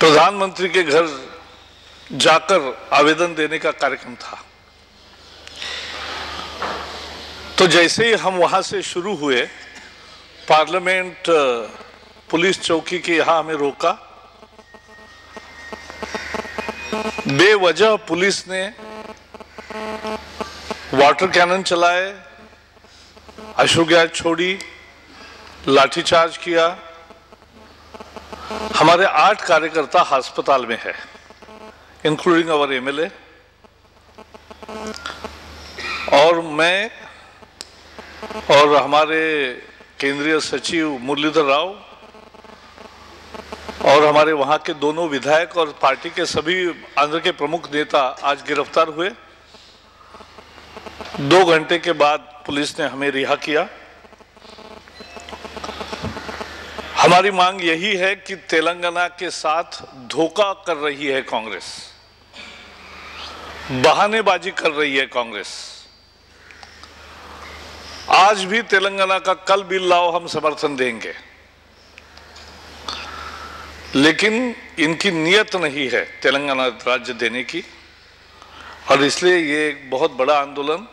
प्रधानमंत्री के घर जाकर आवेदन देने का कार्यक्रम था। तो जैसे ही हम वहां से शुरू हुए, पार्लियामेंट पुलिस चौकी के यहां हमें रोका। बेवजह पुलिस ने वाटर कैनन चलाए, अश्रु गैस छोड़ी, लाठीचार्ज किया। हमारे 8 कार्यकर्ता अस्पताल में है, इंक्लूडिंग आवर एमएलए, और मैं और हमारे केंद्रीय सचिव मुरलीधर राव और हमारे वहां के दोनों विधायक और पार्टी के सभी आंध्र के प्रमुख नेता आज गिरफ्तार हुए। 2 घंटे के बाद पुलिस ने हमें रिहा किया। हमारी मांग यही है कि तेलंगाना के साथ धोखा कर रही है कांग्रेस, बहानेबाजी कर रही है कांग्रेस। आज भी तेलंगाना का कल बिल लाओ, हम समर्थन देंगे, लेकिन इनकी नियत नहीं है तेलंगाना राज्य देने की, और इसलिए ये एक बहुत बड़ा आंदोलन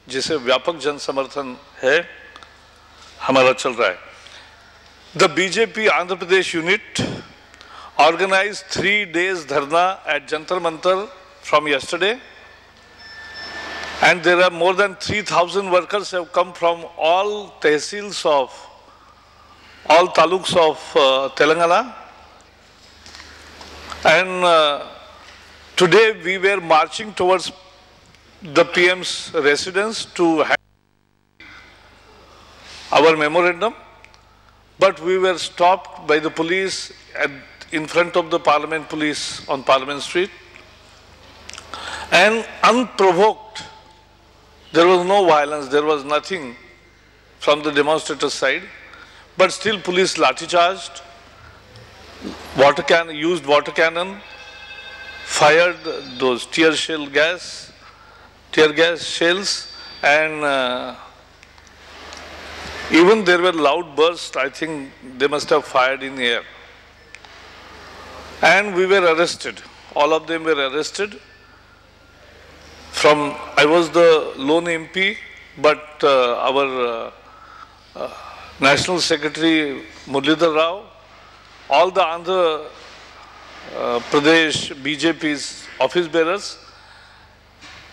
जिसे व्यापक जन समर्थन है हमारा चल रहा है। The BJP Andhra Pradesh unit organized 3 days dharna at Jantar Mantar from yesterday, and there are more than 3,000 workers have come from all tehsils of all taluks of Telangana, and today we were marching towards the PM's residence to have our memorandum. But we were stopped by the police in front of the Parliament police on Parliament Street, and unprovoked, there was no violence, there was nothing from the demonstrators' side, but still police lathi charged, used water cannon, fired those tear gas shells, and even there were loud bursts. I think they must have fired in the air. And we were arrested. All of them were arrested. I was the lone MP, but our National Secretary Muralidhar Rao, all the Andhra Pradesh BJP's office bearers,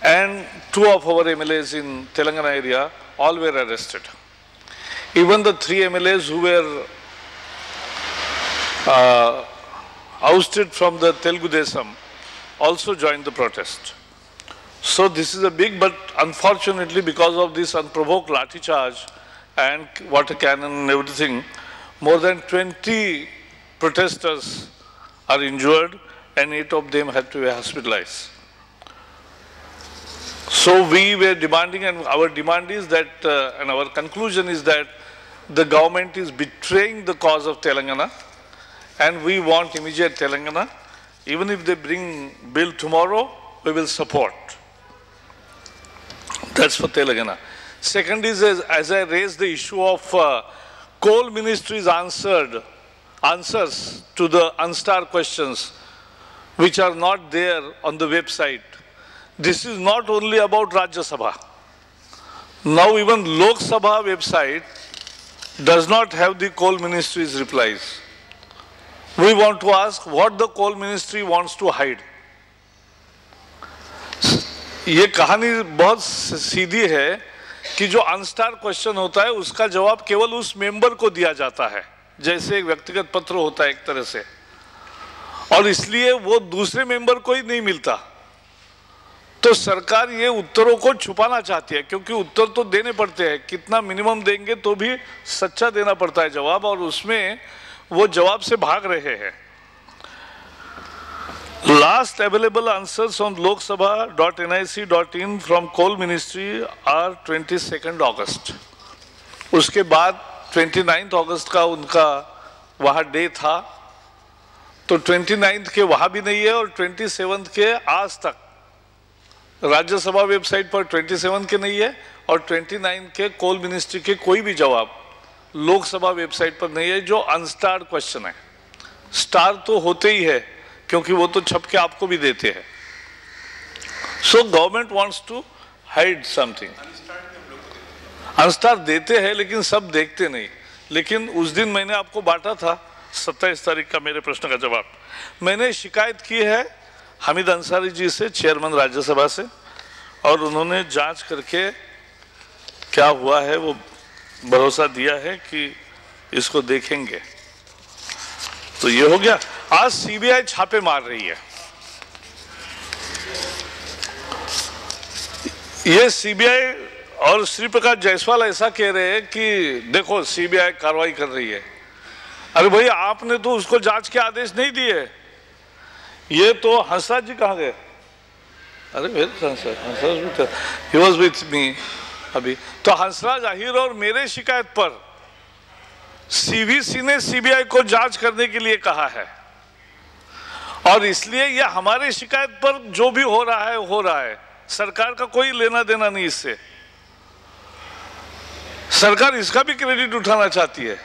and 2 of our MLAs in Telangana area, all were arrested. Even the 3 MLAs who were ousted from the Telugu Desam also joined the protest. So this is a big, but unfortunately because of this unprovoked lathi charge and water cannon and everything, more than 20 protesters are injured and 8 of them had to be hospitalized. So we were demanding, and our demand is that, and our conclusion is that the government is betraying the cause of Telangana, and we want immediate Telangana. Even if they bring bill tomorrow, we will support. That's for Telangana. Second is, as I raised the issue of coal ministry's answers to the unstar questions, which are not there on the website. This is not only about Rajya Sabha. Now even Lok Sabha website does not have the coal ministry's replies. We want to ask what the coal ministry wants to hide. ये कहानी बहुत सीधी है कि जो अनस्टार question होता है उसका जवाब केवल उस मेंबर को दिया जाता है, जैसे एक व्यक्तिगत पत्र होता है एक तरह से, और इसलिए वो दूसरे मेंबर को ही नहीं मिलता। तो सरकार ये उत्तरों को छुपाना चाहती है, क्योंकि उत्तर तो देने पड़ते हैं, कितना मिनिमम देंगे तो भी सच्चा देना पड़ता है जवाब, और उसमें वो जवाब से भाग रहे हैं। Last available answers on loksabha.nic.in from coal ministry are 22nd August. उसके बाद 29th August का उनका वहाँ डे था, तो 29th के वहाँ भी नहीं है, और 27th के आज तक राज्यसभा वेबसाइट पर 27 के नहीं है, और 29 के कोल मिनिस्ट्री के कोई भी जवाब लोकसभा वेबसाइट पर नहीं है, जो अनस्टार्ड क्वेश्चन है। स्टार तो होते ही है, क्योंकि वो तो छप के आपको भी देते हैं। So government wants to hide something. अनस्टार देते हैं लेकिन सब देखते नहीं। लेकिन उस दिन मैंने आपको बांटा था 27 तारीख का मेरे प्रश्न का जवाब। मैंने शिकायत की है हामिद अंसारी जी से, चेयरमैन राज्यसभा से, और उन्होंने जांच करके क्या हुआ है वो भरोसा दिया है कि इसको देखेंगे। तो ये हो गया। आज सीबीआई छापे मार रही है। ये सीबीआई और श्री प्रकाश जायसवाल ऐसा कह रहे हैं कि देखो सीबीआई कार्रवाई कर रही है। अरे भाई, आपने तो उसको जांच के आदेश नहीं दिए। ये तो हंसराज जी कहाँ गए? अरे Hansraj he was with me अभी। तो हंसराज अहीर और मेरे शिकायत पर सीवीसी ने सीबीआई को जांच करने के लिए कहा है, और इसलिए ये हमारे शिकायत पर जो भी हो रहा है। सरकार का कोई लेना देना नहीं इससे। सरकार इसका भी क्रेडिट उठाना चाहती है।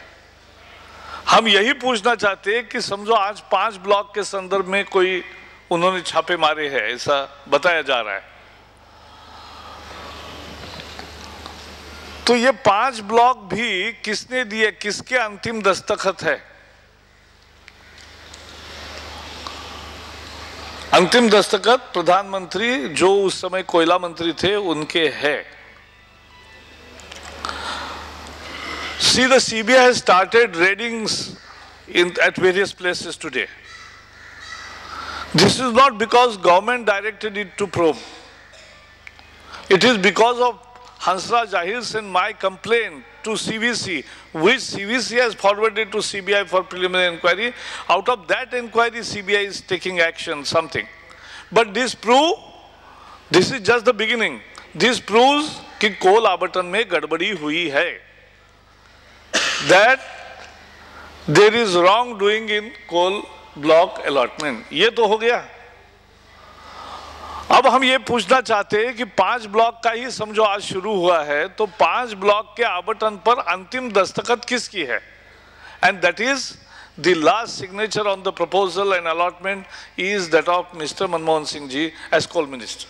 हम यही पूछना चाहते हैं कि समझो आज 5 ब्लॉक के संदर्भ में कोई उन्होंने छापे मारे हैं, ऐसा बताया जा रहा है। तो ये 5 ब्लॉक भी किसने दिए, किसके अंतिम दस्तखत है? अंतिम दस्तखत प्रधानमंत्री जो उस समय कोयला मंत्री थे उनके है। See, the CBI has started raidings at various places today. This is not because government directed it to probe. It is because of Hansraj Ahir's and my complaint to CVC, which CVC has forwarded to CBI for preliminary inquiry. Out of that inquiry, CBI is taking action, something. But this is just the beginning. This proves कि कोल आवंटन में गड़बड़ी हुई है. That there is wrongdoing in coal block allotment. ये तो हो गया. अब हम ये पूछना चाहते हैं कि 5 ब्लॉक का ही समझो आज शुरू हुआ है, तो 5 ब्लॉक के आवंटन पर अंतिम दस्तखत किसकी है? And that is the last signature on the proposal and allotment is that of Mr. Manmohan Singh ji as coal minister.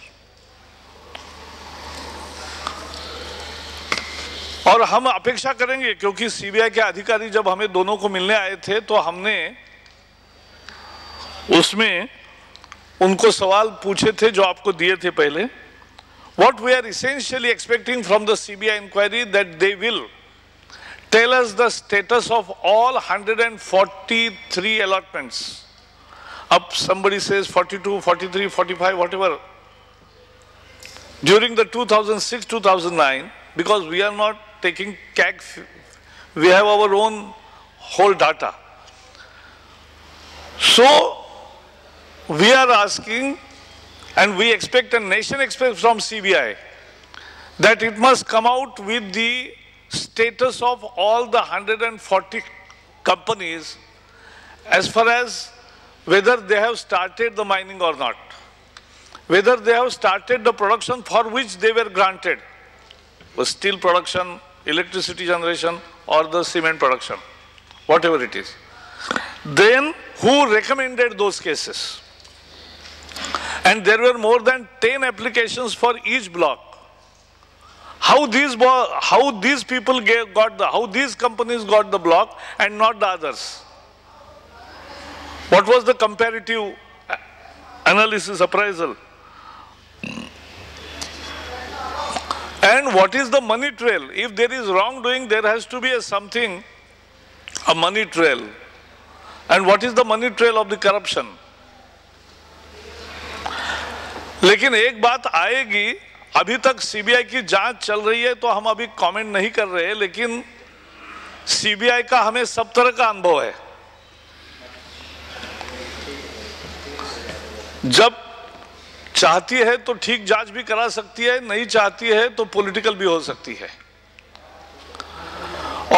और हम अपेक्षा करेंगे, क्योंकि सीबीआई के अधिकारी जब हमें दोनों को मिलने आए थे तो हमने उसमें उनको सवाल पूछे थे जो आपको दिए थे पहले. What we are essentially expecting from the CBI inquiry that they will tell us the status of all 143 allotments. Up somebody says 42, 43, 45, whatever. During the 2006-2009, because we are not taking CAG, we have our own whole data. So, we are asking, and we expect, and nation expects from CBI, that it must come out with the status of all the 140 companies as far as whether they have started the mining or not, whether they have started the production for which they were granted, the steel production, electricity generation, or the cement production, whatever it is. Then who recommended those cases? And there were more than 10 applications for each block. How these people how these companies got the block and not the others? What was the comparative analysis appraisal? And what is the money trail? If there is wrongdoing, there has to be a money trail. And what is the money trail of the corruption? लेकिन एक बात आएगी, अभी तक CBI की जांच चल रही है तो हम अभी कमेंट नहीं कर रहे, लेकिन सीबीआई का हमें सब तरह का अनुभव है. जब चाहती है तो ठीक जांच भी करा सकती है, नहीं चाहती है तो पॉलिटिकल भी हो सकती है.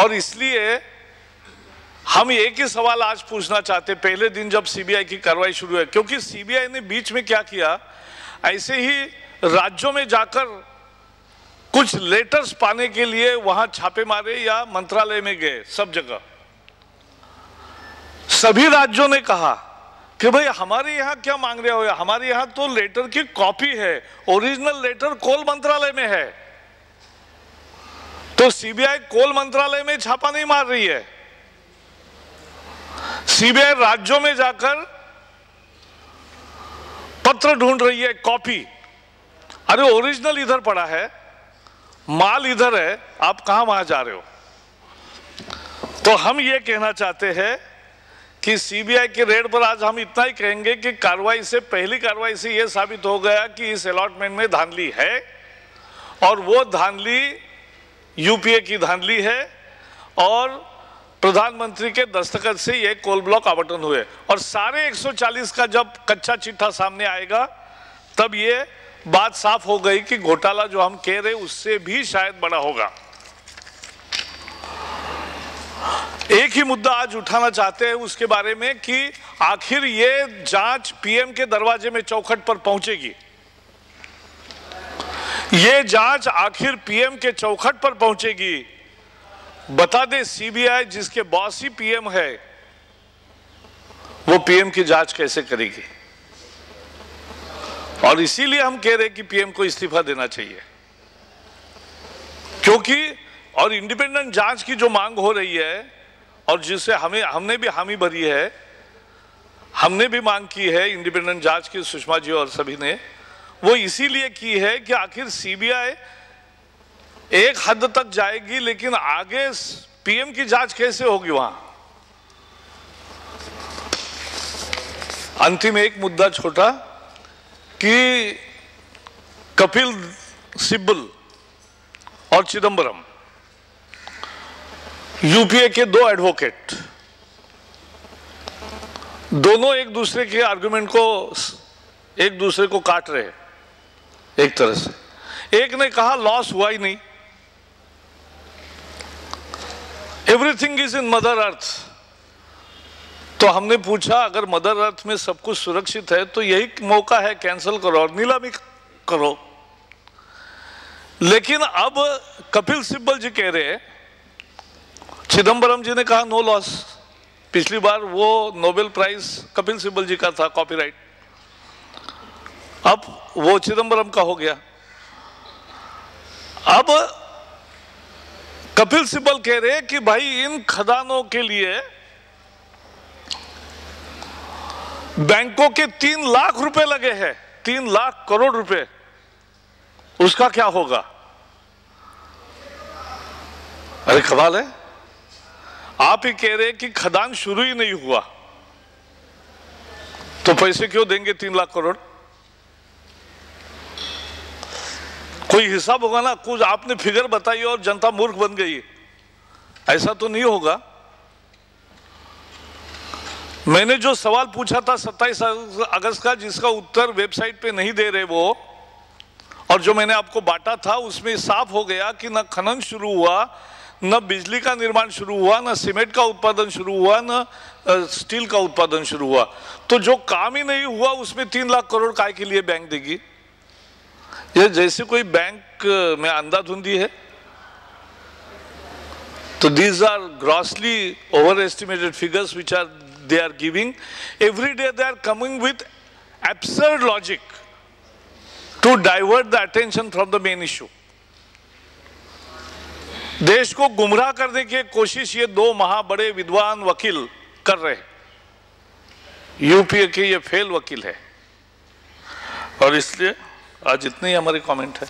और इसलिए हम एक ही सवाल आज पूछना चाहते, पहले दिन जब सीबीआई की कार्रवाई शुरू है, क्योंकि सीबीआई ने बीच में क्या किया, ऐसे ही राज्यों में जाकर कुछ लेटर्स पाने के लिए वहां छापे मारे या मंत्रालय में गए, सब सभी राज्यों ने कहा कि भाई हमारे यहां क्या मांग रहे हो, हमारे यहां तो लेटर की कॉपी है, ओरिजिनल लेटर कोल मंत्रालय में है। तो सीबीआई कोल मंत्रालय में छापा नहीं मार रही है, सीबीआई राज्यों में जाकर पत्र ढूंढ रही है, कॉपी। अरे ओरिजिनल इधर पड़ा है, माल इधर है, आप कहां वहां जा रहे हो? तो हम ये कहना चाहते हैं कि सीबीआई के रेड पर आज हम इतना ही कहेंगे कि कार्रवाई से, पहली कार्रवाई से यह साबित हो गया कि इस अलॉटमेंट में धांधली है, और वो धांधली यूपीए की धांधली है, और प्रधानमंत्री के दस्तखत से ये कोल ब्लॉक आवंटन हुए। और सारे 140 का जब कच्चा चिट्ठा सामने आएगा तब ये बात साफ हो गई कि घोटाला जो हम कह रहे उससे भी शायद बड़ा होगा। एक ही मुद्दा आज उठाना चाहते हैं उसके बारे में कि आखिर ये जांच पीएम के दरवाजे में चौखट पर पहुंचेगी। ये जांच आखिर पीएम के चौखट पर पहुंचेगी। बता दे सीबीआई जिसके बॉस ही पीएम है, वो पीएम की जांच कैसे करेगी? और इसीलिए हम कह रहे हैं कि पीएम को इस्तीफा देना चाहिए, क्योंकि और इंडिपेंडेंट जांच की जो मांग हो रही है और जिससे हमने भी हामी भरी है, हमने भी मांग की है इंडिपेंडेंट जांच की, सुषमा जी और सभी ने, वो इसीलिए की है कि आखिर सीबीआई एक हद तक जाएगी, लेकिन आगे पीएम की जांच कैसे होगी वहां? अंतिम एक मुद्दा छोटा कि कपिल सिब्बल और चिदंबरम, यूपीए के दो एडवोकेट, दोनों एक दूसरे के आर्गुमेंट को, एक दूसरे को काट रहे हैं एक तरह से। एक ने कहा लॉस हुआ ही नहीं, everything is in mother earth. तो हमने पूछा अगर मदर अर्थ में सब कुछ सुरक्षित है तो यही मौका है, कैंसिल करो और नीलामी करो। लेकिन अब कपिल सिब्बल जी कह रहे हैं, चिदंबरम जी ने कहा नो लॉस। पिछली बार वो नोबेल प्राइज कपिल सिब्बल जी का था, कॉपीराइट, अब वो चिदंबरम का हो गया। अब कपिल सिब्बल कह रहे हैं कि भाई इन खदानों के लिए बैंकों के 3 लाख रुपए लगे हैं, 3 लाख करोड़ रुपए, उसका क्या होगा? अरे कमाल है, आप ही कह रहे हैं कि खदान शुरू ही नहीं हुआ तो पैसे क्यों देंगे 3 लाख करोड़? कोई हिसाब होगा ना, कुछ आपने फिगर बताई और जनता मूर्ख बन गई, ऐसा तो नहीं होगा। मैंने जो सवाल पूछा था 27 अगस्त का, जिसका उत्तर वेबसाइट पे नहीं दे रहे वो, और जो मैंने आपको बांटा था उसमें साफ हो गया कि न खनन शुरू हुआ, न बिजली का निर्माण शुरू हुआ, न सीमेंट का उत्पादन शुरू हुआ, न स्टील का उत्पादन शुरू हुआ। तो जो काम ही नहीं हुआ उसमें 3 लाख करोड़ काय के लिए बैंक देगी? ये जैसे कोई बैंक में अंधाधुंधी है। तो these are grossly overestimated figures which are they are giving. Every day they are coming with absurd logic to divert the attention from the main issue. देश को गुमराह करने की कोशिश ये दो महाबड़े विद्वान वकील कर रहे हैं। यूपीए के ये फेल वकील है, और इसलिए आज इतने ही हमारे कमेंट है।